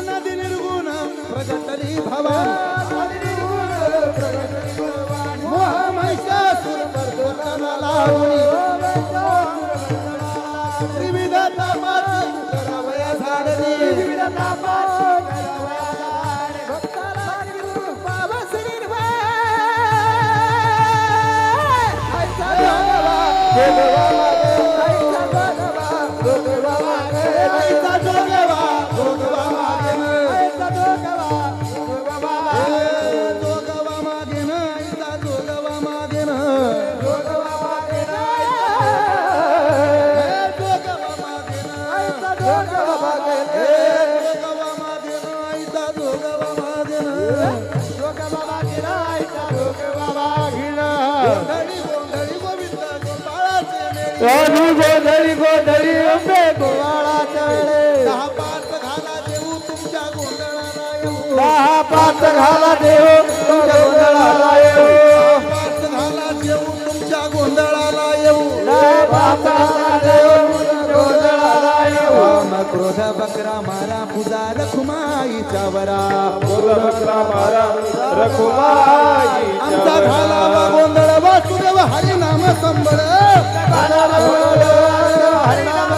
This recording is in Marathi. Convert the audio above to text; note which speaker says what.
Speaker 1: अनादि निर्गुण प्रगटली भवानी मोह महिषासुर मर्दना लावणी विविध तापाची करावया झाडली विविध तापाची गोधडी गोधडी अंबे गोवाळा चढले दहा पाच घाला देऊ तुमच्या गोंधळाला येऊ दहा पाच घाला देऊ तुमच्या गोंधळाला येऊ पाच घाला देऊ तुमच्या गोंधळाला येऊ दहा पाच घाला देऊ तुमच्या गोंधळाला येऊ राम क्रोध बकरा मारा पूजा रखुमाईच्या वरा क्रोध बकरा मारा रखुमाईच्या आमचा घाला गोंधळ वासुदेव हरिनाम संबळ हरिनाम